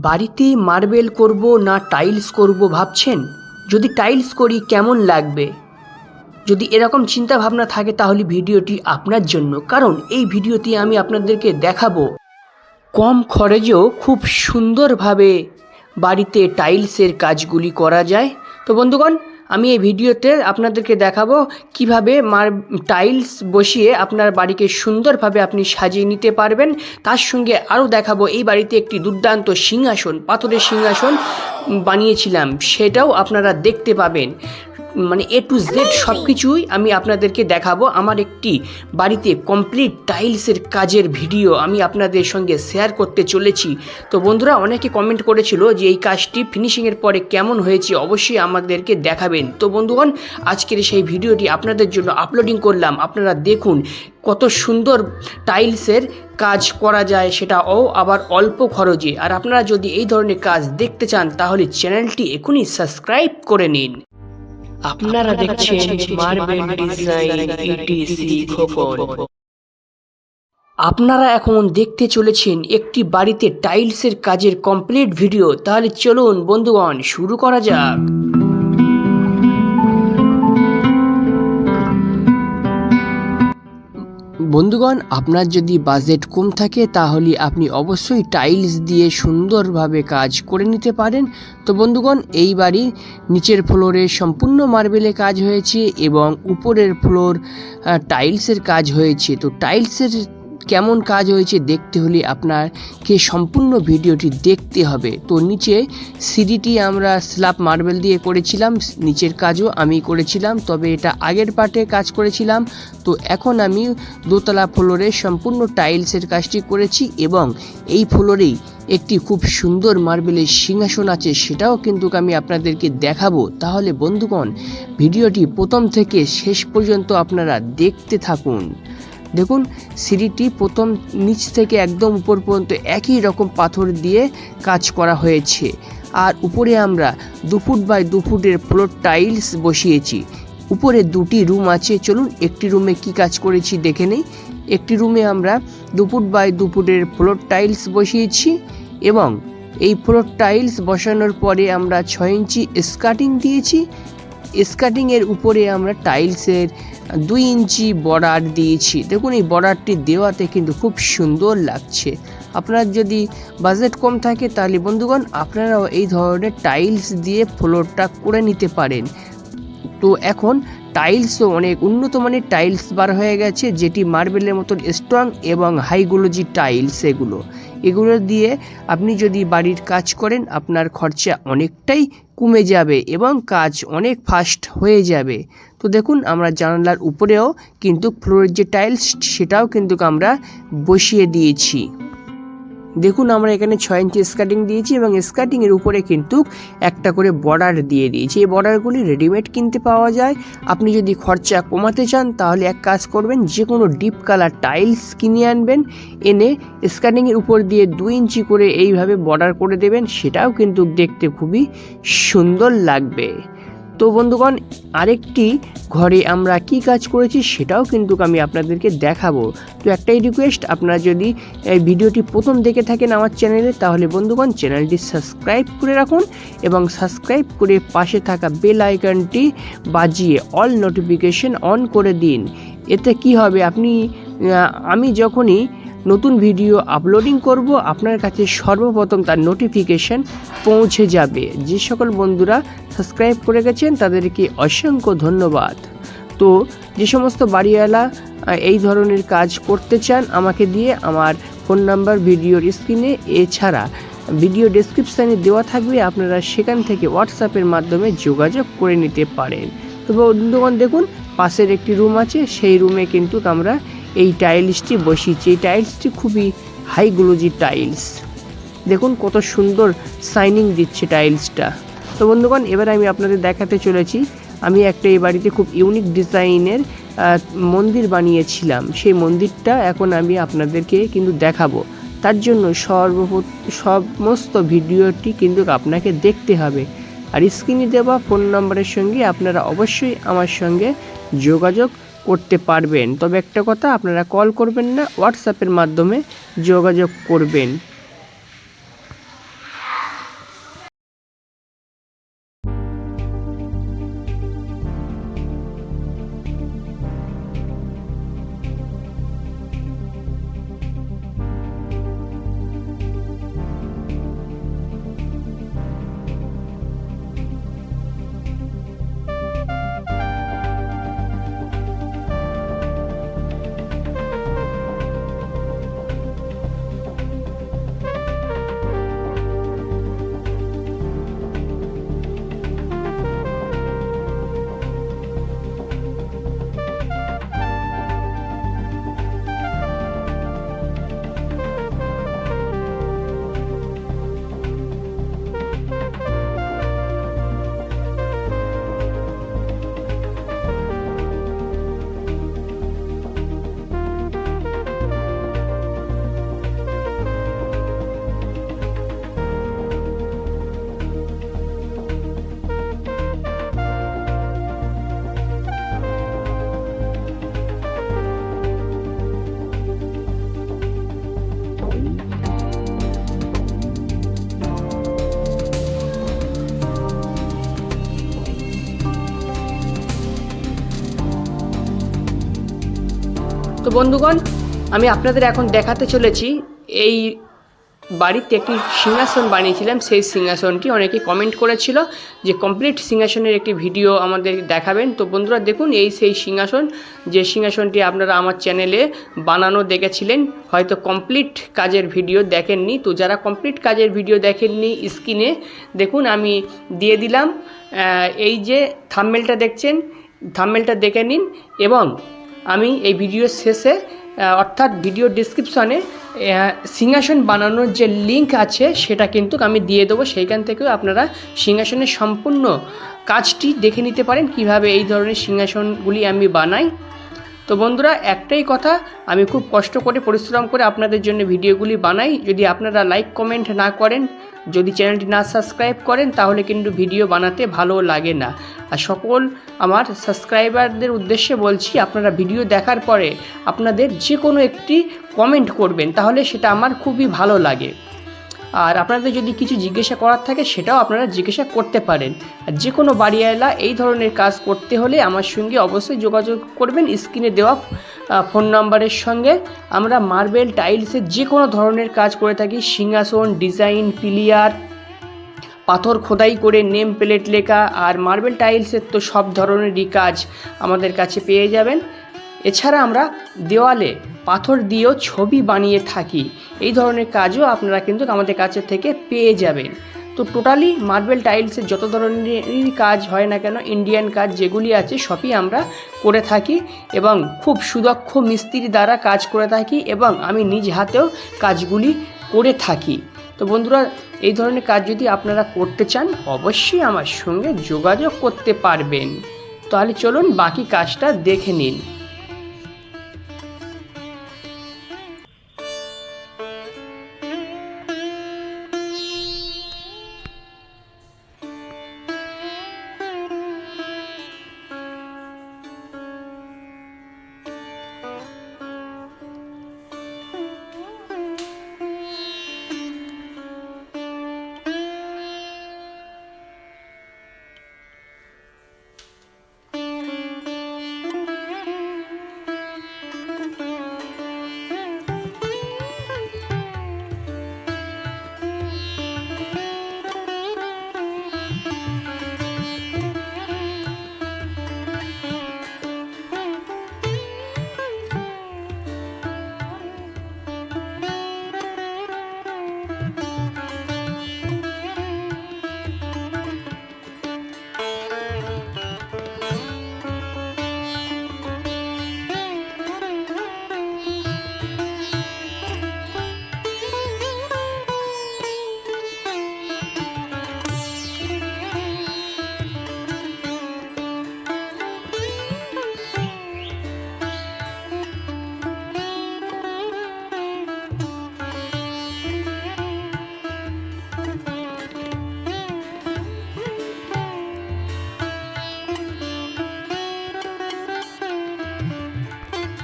বাড়িতে মার্বেল করব না টাইলস করব ভাবছেন? যদি টাইলস করি কেমন লাগবে? যদি এরকম চিন্তা ভাবনা থাকে তাহলে ভিডিওটি আপনার জন্য, কারণ এই ভিডিওতে আমি আপনাদেরকে দেখাবো কম খরচেও খুব সুন্দরভাবে বাড়িতে টাইলসের কাজগুলি করা যায়। তো বন্ধুগণ, আমি এই ভিডিওতে আপনাদেরকে দেখাবো কিভাবে টাইলস বসিয়ে আপনার বাড়িকে সুন্দরভাবে আপনি সাজিয়ে নিতে পারবেন। তার সঙ্গে আরও দেখাবো এই বাড়িতে একটি দুর্দান্ত সিংহাসন, পাথরের সিংহাসন বানিয়েছিলাম, সেটাও আপনারা দেখতে পাবেন। মানে A to Z সব কিছুই আমি আপনাদেরকে দেখাবো। আমার একটি বাড়িতে কমপ্লিট টাইলসের কাজের ভিডিও আমি আপনাদের সঙ্গে শেয়ার করতে চলেছি। তো বন্ধুরা, অনেকে কমেন্ট করেছিল যে এই কাজটি ফিনিশিংয়ের পরে কেমন হয়েছে, অবশ্যই আমাদেরকে দেখাবেন। তো বন্ধুগণ, আজকের সেই ভিডিওটি আপনাদের জন্য আপলোডিং করলাম। আপনারা দেখুন কত সুন্দর টাইলসের কাজ করা যায়, সেটাও আবার অল্প খরচে। আর আপনারা যদি এই ধরনের কাজ দেখতে চান তাহলে চ্যানেলটি এখনই সাবস্ক্রাইব করে নিন। আপনারা দেখছেন মার্বেল ডিজাইন ETC-KHOKON। আপনারা এখন দেখতে চলেছেন একটি বাড়িতে টাইলসের কাজের কমপ্লিট ভিডিও। তাহলে চলুন বন্ধুগণ, শুরু করা যাক। বন্ধুগণ, আপনার যদি বাজেট কম থাকে তাহলে আপনি অবশ্যই টাইলস দিয়ে সুন্দরভাবে কাজ করে নিতে পারেন। তো বন্ধুগণ, এই বাড়ির নিচের ফ্লোরে সম্পূর্ণ মার্বেলে কাজ হয়েছে এবং উপরের ফ্লোর টাইলসের কাজ হয়েছে। তো টাইলসের কেমন কাজ হয়েছে দেখতে হলে আপনাকে সম্পূর্ণ ভিডিওটি দেখতে হবে। তো নিচে সিঁড়িটি আমরা স্ল্যাব মার্বেল দিয়ে করেছিলাম, নিচের কাজও আমি করেছিলাম, তবে এটা আগের পার্টে কাজ করেছিলাম। তো এখন আমি দোতলা ফ্লোরে সম্পূর্ণ টাইলসের কাজটি করেছি এবং এই ফ্লোরেই একটি খুব সুন্দর মার্বেলের সিংহাসন আছে, সেটাও কিন্তু আমি আপনাদেরকে দেখাবো। তাহলে বন্ধুগণ, ভিডিওটি প্রথম থেকে শেষ পর্যন্ত আপনারা দেখতে থাকুন। দেখুন, সিঁড়িটি প্রথম নিচ থেকে একদম উপর পর্যন্ত একই রকম পাথর দিয়ে কাজ করা হয়েছে। আর উপরে আমরা 2 ফুট বাই 2 ফুটের ফ্লোর টাইলস বসিয়েছি। উপরে 2টি রুম আছে, চলুন একটি রুমে কি কাজ করেছি দেখে নেই। একটি রুমে আমরা 2 ফুট বাই 2 ফুটের ফ্লোর টাইলস বসিয়েছি এবং এই ফ্লোর টাইলস বসানোর পরে আমরা 6 ইঞ্চি স্কার্টিং দিয়েছি। স্কার্টিংয়ের উপরে আমরা টাইলসের 2 ইঞ্চি বর্ডার দিয়েছি। দেখুন, এই বর্ডারটি দেওয়াতে কিন্তু খুব সুন্দর লাগছে। আপনার যদি বাজেট কম থাকে তাহলে বন্ধুগণ আপনারাও এই ধরনের টাইলস দিয়ে ফ্লোরটা করে নিতে পারেন। তো এখন টাইলসও অনেক উন্নত মানের টাইলস বার হয়ে গেছে, যেটি মার্বেলের মতন স্ট্রং এবং হাই গ্লোজি টাইলস। এগুলো দিয়ে আপনি যদি বাড়ির কাজ করেন আপনার খরচা অনেকটাই কমে যাবে এবং কাজ অনেক ফাস্ট হয়ে যাবে। তো দেখুন, আমরা জানালার উপরেও কিন্তু ফ্লোরের যে টাইলস সেটাও কিন্তু আমরা বসিয়ে দিয়েছি। দেখুন, আমরা এখানে 6 ইঞ্চি স্কার্টিং দিয়েছি এবং স্কার্টিংয়ের উপরে কিন্তু একটা করে বর্ডার দিয়ে দিয়েছি। এই বর্ডারগুলি রেডিমেড কিনতে পাওয়া যায়। আপনি যদি খরচা কমাতে চান তাহলে এক কাজ করবেন, যে কোনো ডিপ কালার টাইলস কিনে আনবেন, এনে স্কার্টিংয়ের উপর দিয়ে 2 ইঞ্চি করে এইভাবে বর্ডার করে দেবেন, সেটাও কিন্তু দেখতে খুবই সুন্দর লাগবে। তো বন্ধুগণ, আরেকটি ঘরে আমরা কি কাজ করেছি সেটাও কিন্তু আমি আপনাদেরকে দেখাবো। তো একটাই রিকোয়েস্ট, আপনারা যদি এই ভিডিওটি প্রথম দেখে থাকেন আমার চ্যানেলে তাহলে বন্ধুগণ চ্যানেলটি সাবস্ক্রাইব করে রাখুন এবং সাবস্ক্রাইব করে পাশে থাকা বেল আইকনটি বাজিয়ে অল নোটিফিকেশন অন করে দিন। এতে কি হবে, আমি যখনই নতুন ভিডিও আপলোডিং করব আপনার কাছে সর্বপ্রথম তার নোটিফিকেশন পৌঁছে যাবে। যে সকল বন্ধুরা সাবস্ক্রাইব করে গেছেন তাদেরকে অসংখ্য ধন্যবাদ। তো যে সমস্ত বাড়িওয়ালা এই ধরনের কাজ করতে চান আমাকে দিয়ে, আমার ফোন নাম্বার ভিডিওর স্ক্রিনে, এছাড়া ভিডিও ডেসক্রিপশানে দেওয়া থাকবে, আপনারা সেখান থেকে হোয়াটসঅ্যাপের মাধ্যমে যোগাযোগ করে নিতে পারেন। তো বন্ধুগণ, দেখুন পাশের একটি রুম আছে, সেই রুমে কিন্তু আমরা এই টাইলসটি বসিয়েছি। এই টাইলসটি খুবই হাই গ্লোজি টাইলস। দেখুন কত সুন্দর শাইনিং দিচ্ছে টাইলসটা। তো বন্ধুগণ, এবার আমি আপনাদের দেখাতে চলেছি, আমি একটা এই বাড়িতে খুব ইউনিক ডিজাইনের মন্দির বানিয়েছিলাম। সেই মন্দিরটা এখন আমি আপনাদেরকে কিন্তু দেখাবো। তার জন্য সমস্ত ভিডিওটি কিন্তু আপনাকে দেখতে হবে। আর স্ক্রিনে দেওয়া ফোন নম্বরের সঙ্গে আপনারা অবশ্যই আমার সঙ্গে যোগাযোগ করতে পারবেন। তবে একটা কথা, আপনারা কল করবেন না, হোয়াটসঅ্যাপের মাধ্যমে যোগাযোগ করবেন। বন্ধুগণ, আমি আপনাদের এখন দেখাতে চলেছি এই বাড়িতে একটি সিংহাসন বানিয়েছিলাম। সেই সিংহাসনটি অনেকে কমেন্ট করেছিল যে কমপ্লিট সিংহাসনের একটি ভিডিও আমাদের দেখাবেন। তো বন্ধুরা দেখুন, এই সেই সিংহাসন, যে সিংহাসনটি আপনারা আমার চ্যানেলে বানানো দেখেছিলেন, হয়তো কমপ্লিট কাজের ভিডিও দেখেননি। তো যারা কমপ্লিট কাজের ভিডিও দেখেননি, স্ক্রিনে দেখুন আমি দিয়ে দিলাম। এই যে থাম্বনেলটা দেখছেন, থাম্বনেলটা দেখে নিন। এবং আমি এই ভিডিওর শেষে অর্থাৎ ভিডিও ডিসক্রিপশনে সিংহাসন বানানোর যে লিঙ্ক আছে সেটা কিন্তু আমি দিয়ে দেবো। সেইখান থেকেও আপনারা সিংহাসনের সম্পূর্ণ কাজটি দেখে নিতে পারেন, কিভাবে এই ধরনের সিংহাসনগুলি আমি বানাই। তো বন্ধুরা একটাই কথা, আমি খুব কষ্ট করে পরিশ্রম করে আপনাদের জন্য ভিডিওগুলি বানাই। যদি আপনারা লাইক কমেন্ট না করেন, যদি চ্যানেলটি না সাবস্ক্রাইব করেন, তাহলে কিন্তু ভিডিও বানাতে ভালো লাগে না। আর সকল আমার সাবস্ক্রাইবারদের উদ্দেশ্যে বলছি, আপনারা ভিডিও দেখার পরে আপনাদের যে কোনো একটি কমেন্ট করবেন, তাহলে সেটা আমার খুবই ভালো লাগে। আর আপনাদের যদি কিছু জিজ্ঞাসা করার থাকে সেটাও আপনারা জিজ্ঞাসা করতে পারেন। আর যে কোনো বাড়িওয়ালা এই ধরনের কাজ করতে হলে আমার সঙ্গে অবশ্যই যোগাযোগ করবেন স্ক্রিনে দেওয়া ফোন নাম্বারের সঙ্গে। আমরা মার্বেল টাইলসের যে কোনো ধরনের কাজ করে থাকি, সিংহাসন ডিজাইন, পিলিয়ার, পাথর খোদাই করে নেম প্লেট লেখা, আর মার্বেল টাইলসের তো সব ধরনেরই কাজ আমাদের কাছে পেয়ে যাবেন। এছাড়া আমরা দেওয়ালে পাথর দিয়েও ছবি বানিয়ে থাকি, এই ধরনের কাজও আপনারা কিন্তু আমাদের কাছে থেকে পেয়ে যাবেন। তো টোটালি মার্বেল টাইলসের যত ধরনেরই কাজ হয় না কেন, ইন্ডিয়ান কাজ যেগুলি আছে সবই আমরা করে থাকি এবং খুব সুদক্ষ মিস্ত্রি দ্বারা কাজ করে থাকি, এবং আমি নিজ হাতেও কাজগুলি করে থাকি। তো বন্ধুরা এই ধরনের কাজ যদি আপনারা করতে চান, অবশ্যই আমার সঙ্গে যোগাযোগ করতে পারবেন। তাহলে চলুন বাকি কাজটা দেখে নিন।